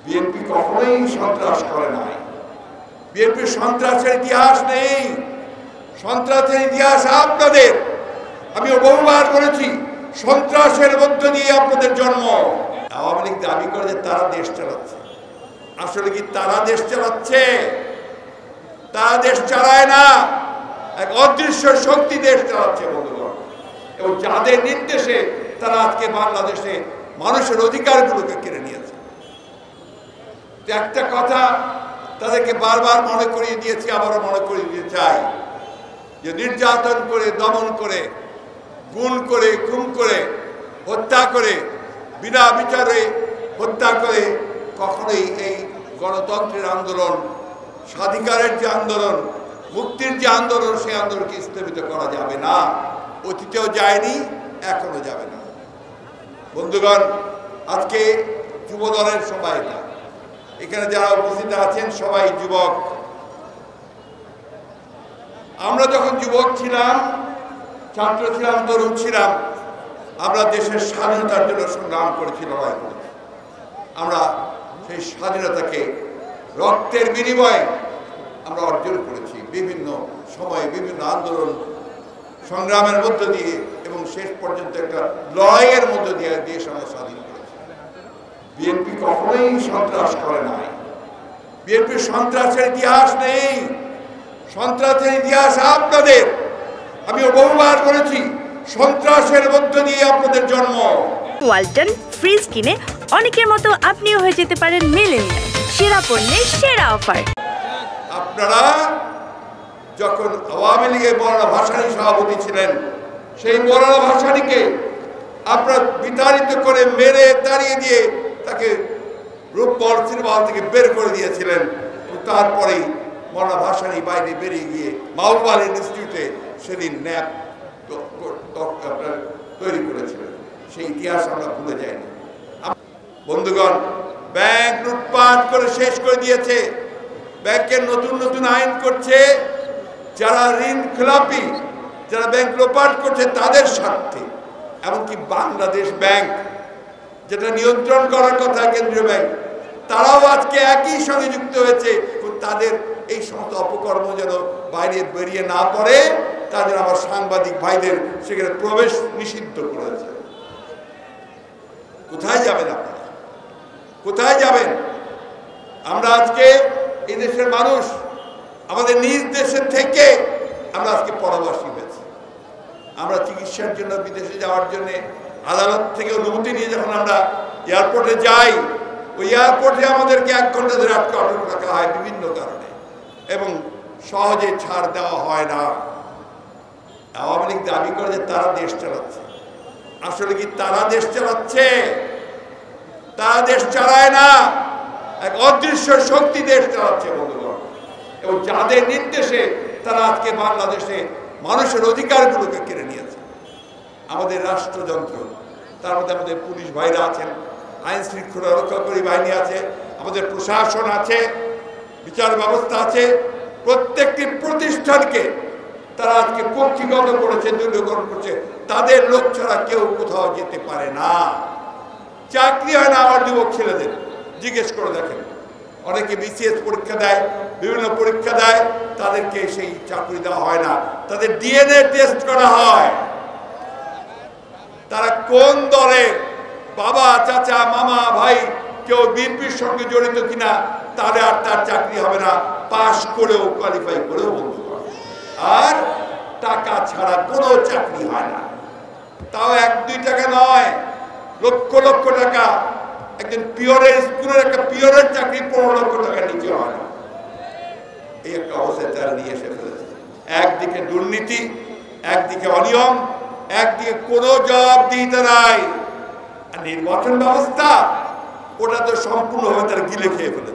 BNP কখনোই সন্ত্রাস করে নাই। বিএনপির সন্ত্রাসের ইতিহাস নেই। সন্ত্রাসের ইতিহাস আপনাদের। আমি বহুবার বলেছি, সন্ত্রাসের মধ্য দিয়ে আপনাদের জন্ম। আওয়ামী লীগ দাবি করে যে তারা দেশ চালাচ্ছে। আসলে কি তারা দেশ চালাচ্ছে? তারা দেশ চালায় না, এক অদৃশ্য শক্তি দেশ চালাচ্ছে বন্ধুগণ। এবং যাদের নির্দেশে তারা আজকে বাংলাদেশে মানুষের অধিকারগুলোকে কেড়ে নিয়েছে। একটা কথা তাদেরকে বারবার মনে করিয়ে দিয়েছি, আবারও মনে করিয়ে দিতে চাই যে নির্যাতন করে, দমন করে, গুম করে, খুন করে, হত্যা করে, বিনা বিচারে হত্যা করে কখনোই এই গণতন্ত্রের আন্দোলন, স্বাধিকারের যে আন্দোলন, মুক্তির যে আন্দোলন, সেই আন্দোলনকে স্থগিত করা যাবে না। অতীতেও যায়নি, এখনো যাবে না। বন্ধুগণ, আজকে যুব দলের সবাই, এখানে যারা উপস্থিত আছেন সবাই যুবক। আমরা যখন যুবক ছিলাম, ছাত্র ছিলাম, তরুণ ছিলাম, আমরা দেশের স্বাধীনতার জন্য সংগ্রাম করেছি, লড়াই করেছি। আমরা সেই স্বাধীনতাকে রক্তের বিনিময়ে আমরা অর্জন করেছি, বিভিন্ন সময়ে বিভিন্ন আন্দোলন সংগ্রামের মধ্য দিয়ে, এবং শেষ পর্যন্ত একটা লড়াইয়ের মধ্য দিয়ে দেশ আমরা স্বাধীন করেছি। বিএনপি কখনোই সন্ত্রাস করে নাই। বিএনপির সন্ত্রাসের ইতিহাস নেই। সন্ত্রাসের ইতিহাস আপনাদের। আমি বহুবার বলেছি, সন্ত্রাসের মধ্য দিয়ে আপনাদের জন্ম। ওয়ালটন ফ্রিজ কিনে অনেকের মতো আপনিও হয়ে যেতে পারেন মিলেনিয়াল। সেরা পণ্যের সেরা অফার। আপনারা যখন আওয়ামী লীগের মৌলানা ভাসানী সভাপতি ছিলেন, সেই মৌলানা ভাসানীকে আপনারা বিতাড়িত করে, মেরে তাড়িয়ে দিয়ে তাকে রূপগঞ্জ সিনেমা হল থেকে বের করে দিয়েছিলেন। তারপরেই মৌলানা ভাসানী বাইরে বেরিয়ে গিয়ে মাহবুব আলী ইনস্টিটিউটে সেদিন ন্যাপ তৈরি করেছিলেন। সেই ইতিহাস আমরা ভুলে যাইনি। বন্ধুগণ, ব্যাংক লুটপাট করে শেষ করে দিয়েছে। ব্যাংকের নতুন নতুন আইন করছে, যারা ঋণ খেলাপি, যারা ব্যাংক লুটপাট করছে তাদের স্বার্থে। এমনকি বাংলাদেশ ব্যাংক, যেটা নিয়ন্ত্রণ করার কথা কেন্দ্রীয় ব্যাংক, তারাও আজকে একই সঙ্গে যুক্ত হয়েছে। তাদের এই সমস্ত অপকর্ম যেন বাইরে বেরিয়ে না পড়ে, তাদের আমার সাংবাদিক ভাইদের সেখানে প্রবেশ নিষিদ্ধ করেছে। কোথায় যাবেন আপনারা? কোথায় যাবেন? আমরা আজকে এই দেশের মানুষ, আমাদের নিজ দেশের থেকে আমরা আজকে পরবাসী হয়েছি। আমরা চিকিৎসার জন্য বিদেশে যাওয়ার জন্য আদালত থেকে অনুমতি নিয়ে যখন আমরা এয়ারপোর্টে যাই, ওই এয়ারপোর্টে আমাদেরকে 1 ঘন্টা ধরে আটক রাখা হয় বিভিন্ন কারণে, এবং সহজে ছাড় দেওয়া হয় না। আওয়ামী লীগ দাবি করে যে তারা দেশ চালাচ্ছে। আসলে কি তারা দেশ চালাচ্ছে? তারা দেশ চালায় না, এক অদৃশ্য শক্তি দেশ চালাচ্ছে বন্ধুগণ। এবং যাদের নির্দেশে তারা আজকে বাংলাদেশে মানুষের অধিকারগুলোকে কেড়ে নিয়েছে। আমাদের রাষ্ট্রযন্ত্র, তার মধ্যে আমাদের পুলিশ ভাইরা আছেন, আইন শৃঙ্খলা রক্ষাকারী বাহিনী আছে, আমাদের প্রশাসন আছে, বিচার ব্যবস্থা আছে। প্রত্যেকটি প্রতিষ্ঠানকে তারা আজকে কক্ষিগত করেছে, দলীয়করণ করছে। তাদের লোক ছাড়া কেউ কোথাও যেতে পারে না। চাকরি হয় না আমার যুবক ছেলেদের, জিজ্ঞেস করে দেখেন। অনেকে বিসিএস পরীক্ষা দেয়, বিভিন্ন পরীক্ষা দেয়, তাদেরকে সেই চাকরি দেওয়া হয় না, তাদের ডিএনএ টেস্ট করা হয়। তারা কোন দলের, বাবা, চাচা, মামা, ভাই, কেউ বিএনপির সঙ্গে জড়িত কিনা, তাহলে আর তার চাকরি হবে না, পাশ করেও, কোয়ালিফাই করেও বন্ধু করে। আর টাকা ছাড়া কোনো চাকরি হয় না। তাও 1-2 টাকা নয়, লক্ষ লক্ষ টাকা। একজন পিওরের, স্কুলের একটা পিওরের চাকরি 15 লক্ষ টাকার নিচে হয় না। এই একটা অবস্থায় তারা নিয়ে এসে ফেলেছে। একদিকে দুর্নীতি, একদিকে অনিয়ম, একদিকে কোনো জবাবদিহিতা নাই। আর নির্বাচন ব্যবস্থা, ওটা তো সম্পূর্ণভাবে তারা গিলে খেয়ে ফেলেছে।